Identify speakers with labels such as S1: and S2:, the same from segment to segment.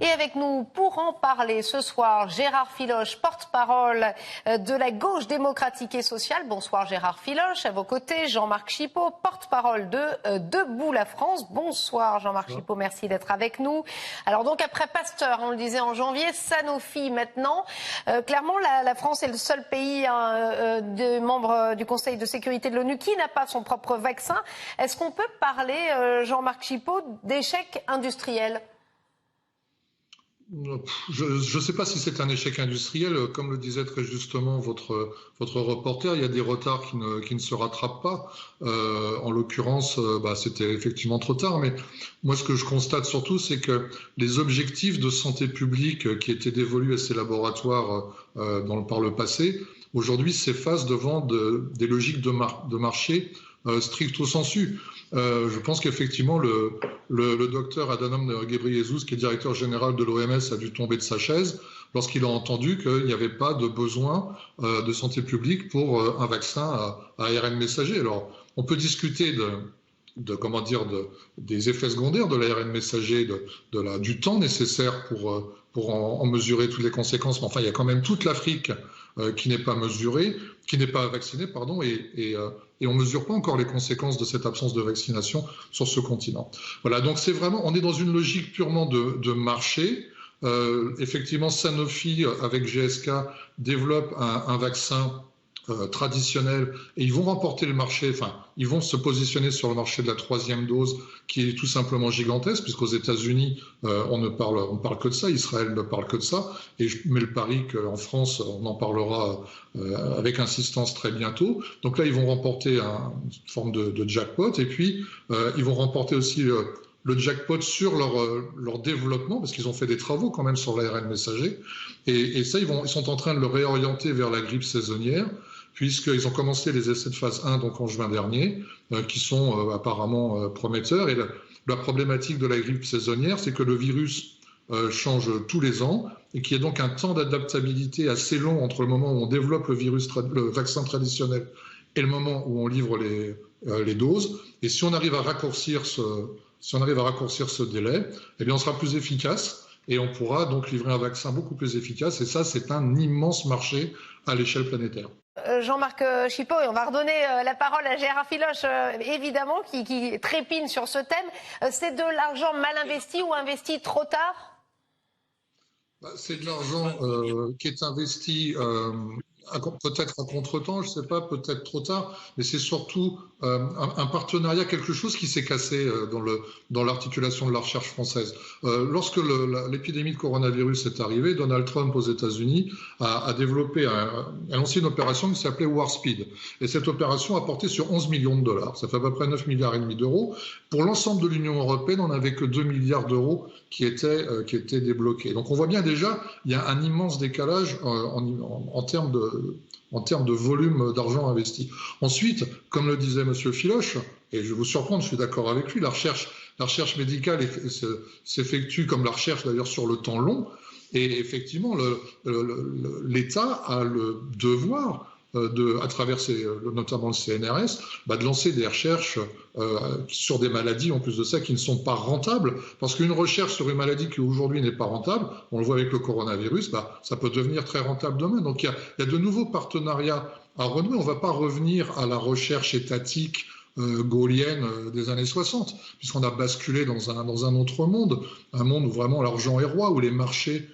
S1: Et avec nous pour en parler ce soir, Gérard Filoche, porte-parole de la gauche démocratique et sociale. Bonsoir Gérard Filoche. À vos côtés, Jean-Marc Chipot, porte-parole de Debout la France. Bonsoir Jean-Marc Chipot, merci d'être avec nous. Alors donc après Pasteur, on le disait en janvier, Sanofi maintenant. Clairement, la France est le seul pays de membres du Conseil de sécurité de l'ONU qui n'a pas son propre vaccin. Est-ce qu'on peut parler, Jean-Marc Chipot, d'échec industriel ?
S2: Je ne sais pas si c'est un échec industriel. Comme le disait très justement votre reporter, il y a des retards qui ne se rattrapent pas. En l'occurrence, c'était effectivement trop tard. Mais moi, ce que je constate surtout, c'est que les objectifs de santé publique qui étaient dévolus à ces laboratoires par le passé, aujourd'hui s'effacent devant des logiques de marché stricto sensu. Je pense qu'effectivement, le docteur Adhanom Ghebreyesus, qui est directeur général de l'OMS, a dû tomber de sa chaise lorsqu'il a entendu qu'il n'y avait pas de besoin de santé publique pour un vaccin à ARN messager. Alors, on peut discuter des effets secondaires de l'ARN messager, du temps nécessaire pour en mesurer toutes les conséquences. Mais enfin, il y a quand même toute l'Afrique qui n'est pas mesurée, qui n'est pas vaccinée, pardon, et on ne mesure pas encore les conséquences de cette absence de vaccination sur ce continent. Voilà, donc c'est vraiment, on est dans une logique purement de marché. Effectivement, Sanofi, avec GSK, développe un vaccin traditionnels, et ils vont remporter le marché, enfin, ils vont se positionner sur le marché de la 3e dose, qui est tout simplement gigantesque, puisqu'aux États-Unis, on parle que de ça, Israël ne parle que de ça, et je mets le pari qu'en France, on en parlera avec insistance très bientôt. Donc là, ils vont remporter une forme de jackpot, et puis ils vont remporter aussi le jackpot sur leur développement, parce qu'ils ont fait des travaux quand même sur l'ARN messager, et ça, ils sont en train de le réorienter vers la grippe saisonnière, puisqu'ils ont commencé les essais de phase 1 donc en juin dernier, qui sont apparemment prometteurs. Et la problématique de la grippe saisonnière, c'est que le virus change tous les ans, et qu'il y a donc un temps d'adaptabilité assez long entre le moment où on développe le vaccin traditionnel et le moment où on livre les doses. Et si on arrive à raccourcir ce délai, eh bien on sera plus efficace, et on pourra donc livrer un vaccin beaucoup plus efficace. Et ça, c'est un immense marché à l'échelle planétaire.
S1: Jean-Marc Chipot, et on va redonner la parole à Gérard Filoche, évidemment, qui trépigne sur ce thème. C'est de l'argent mal investi ou investi trop tard ?
S2: C'est de l'argent qui est investi peut-être à contre-temps, je ne sais pas, peut-être trop tard, mais c'est surtout un partenariat, quelque chose qui s'est cassé dans l'articulation de la recherche française. Lorsque l'épidémie de coronavirus est arrivée, Donald Trump aux États-Unis a lancé une opération qui s'appelait Warp Speed. Et cette opération a porté sur 11 millions de dollars. Ça fait à peu près 9,5 milliards d'euros. Pour l'ensemble de l'Union européenne, on n'avait que 2 milliards d'euros qui étaient débloqués. Donc on voit bien déjà, il y a un immense décalage en termes de volume d'argent investi. Ensuite, comme le disait M. Filoche, et je vais vous surprendre, je suis d'accord avec lui, la recherche médicale s'effectue comme la recherche d'ailleurs sur le temps long, et effectivement, l'État a le devoir à travers notamment le CNRS, de lancer des recherches sur des maladies, en plus de ça, qui ne sont pas rentables, parce qu'une recherche sur une maladie qui aujourd'hui n'est pas rentable, on le voit avec le coronavirus, ça peut devenir très rentable demain. Donc il y a de nouveaux partenariats à renouer. On ne va pas revenir à la recherche étatique gaulienne des années 60, puisqu'on a basculé dans un autre monde, un monde où vraiment l'argent est roi, où les marchés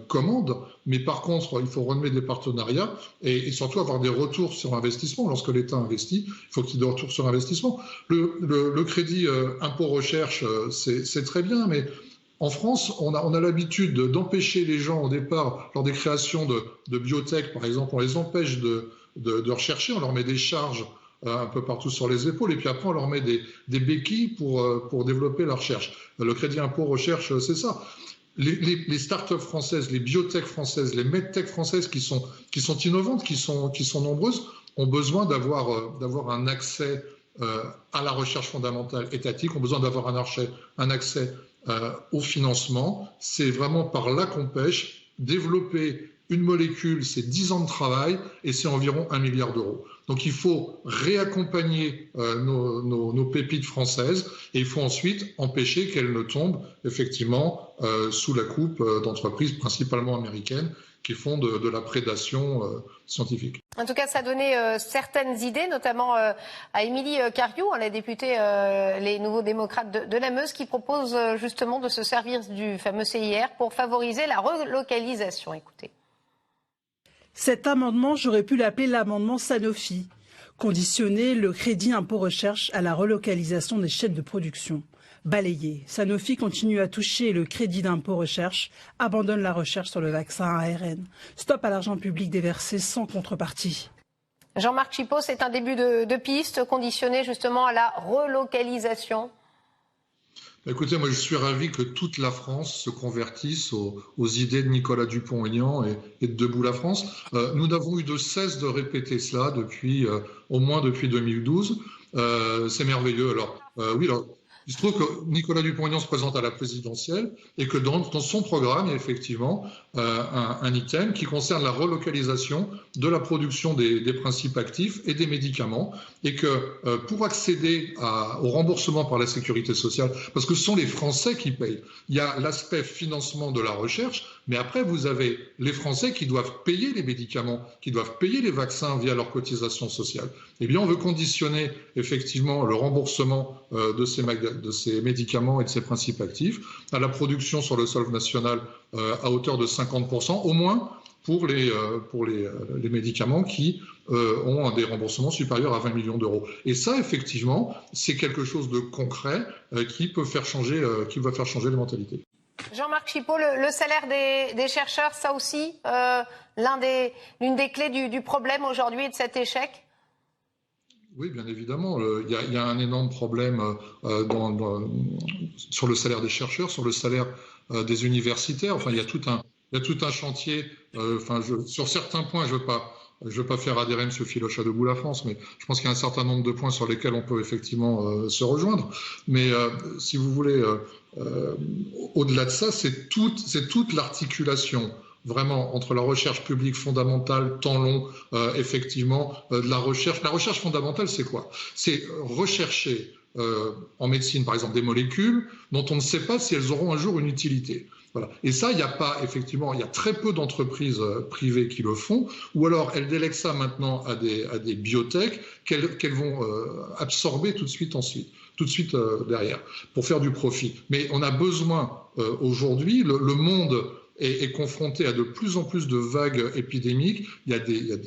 S2: commande, mais par contre, il faut renouer des partenariats et surtout avoir des retours sur investissement. Lorsque l'État investit, il faut qu'il y ait des retours sur investissement. Le crédit impôt recherche, c'est très bien, mais en France, on a l'habitude d'empêcher les gens au départ, lors des créations de biotech, par exemple, on les empêche de rechercher, on leur met des charges un peu partout sur les épaules, et puis après on leur met des béquilles pour développer la recherche. Le crédit impôt recherche, c'est ça. Les start-up françaises, les biotech françaises, les medtech françaises qui sont innovantes, qui sont nombreuses, ont besoin d'avoir un accès à la recherche fondamentale étatique, ont besoin d'avoir un accès au financement. C'est vraiment par là qu'on pêche, développer Une molécule, c'est 10 ans de travail et c'est environ 1 milliard d'euros. Donc il faut réaccompagner nos pépites françaises et il faut ensuite empêcher qu'elles ne tombent effectivement sous la coupe d'entreprises principalement américaines qui font de la prédation scientifique.
S1: En tout cas, ça a donné certaines idées, notamment à Émilie Cariou, la députée Les Nouveaux Démocrates de la Meuse, qui propose justement de se servir du fameux CIR pour favoriser la relocalisation. Écoutez.
S3: Cet amendement, j'aurais pu l'appeler l'amendement Sanofi. Conditionner le crédit impôt recherche à la relocalisation des chaînes de production. Balayé, Sanofi continue à toucher le crédit d'impôt recherche, abandonne la recherche sur le vaccin ARN. Stop à l'argent public déversé sans contrepartie.
S1: Jean-Marc Chipot, c'est un début de piste conditionné justement à la relocalisation.
S2: Écoutez, moi je suis ravi que toute la France se convertisse aux idées de Nicolas Dupont-Aignan et de Debout la France. Nous n'avons eu de cesse de répéter cela au moins depuis 2012. C'est merveilleux. Alors, oui, alors, il se trouve que Nicolas Dupont-Aignan se présente à la présidentielle et que dans son programme, il y a effectivement un item qui concerne la relocalisation de la production des principes actifs et des médicaments et que pour accéder au remboursement par la sécurité sociale, parce que ce sont les Français qui payent, il y a l'aspect financement de la recherche, mais après vous avez les Français qui doivent payer les médicaments, qui doivent payer les vaccins via leur cotisation sociale. Eh bien, on veut conditionner effectivement le remboursement de ces médicaments et de ces principes actifs à la production sur le sol national à hauteur de 50%, au moins pour les médicaments qui ont des remboursements supérieurs à 20 millions d'euros. Et ça, effectivement, c'est quelque chose de concret qui va faire changer les mentalités.
S1: Jean-Marc Chipot, le salaire des chercheurs, ça aussi, l'une des clés du problème aujourd'hui et de cet échec?
S2: Oui, bien évidemment. Il y a un énorme problème sur le salaire des chercheurs, sur le salaire des universitaires. Enfin, il y a tout un chantier. Sur certains points, je veux pas faire adhérer M. Filoche à Debout la France, mais je pense qu'il y a un certain nombre de points sur lesquels on peut effectivement se rejoindre. Mais si vous voulez, au-delà de ça, c'est toute l'articulation vraiment entre la recherche publique fondamentale, temps long, effectivement, de la recherche. La recherche fondamentale, c'est quoi? C'est rechercher en médecine, par exemple, des molécules dont on ne sait pas si elles auront un jour une utilité. Voilà. Et ça, il y a très peu d'entreprises privées qui le font, ou alors elles délèguent ça maintenant à des biotech qu'elles vont absorber tout de suite derrière, pour faire du profit. Mais on a besoin aujourd'hui, le monde est confronté à de plus en plus de vagues épidémiques. Il y a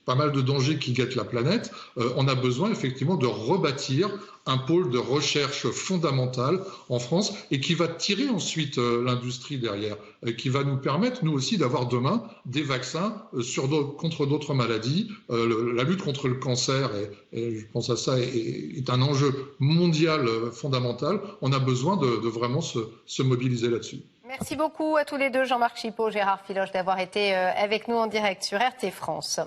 S2: pas mal de dangers qui guettent la planète. On a besoin effectivement de rebâtir un pôle de recherche fondamentale en France et qui va tirer ensuite l'industrie derrière, qui va nous permettre, nous aussi, d'avoir demain des vaccins contre d'autres maladies. La lutte contre le cancer, et je pense à ça, est un enjeu mondial fondamental. On a besoin de vraiment se mobiliser là-dessus.
S1: Merci beaucoup à tous les deux, Jean-Marc Chipot, Gérard Filoche, d'avoir été avec nous en direct sur RT France.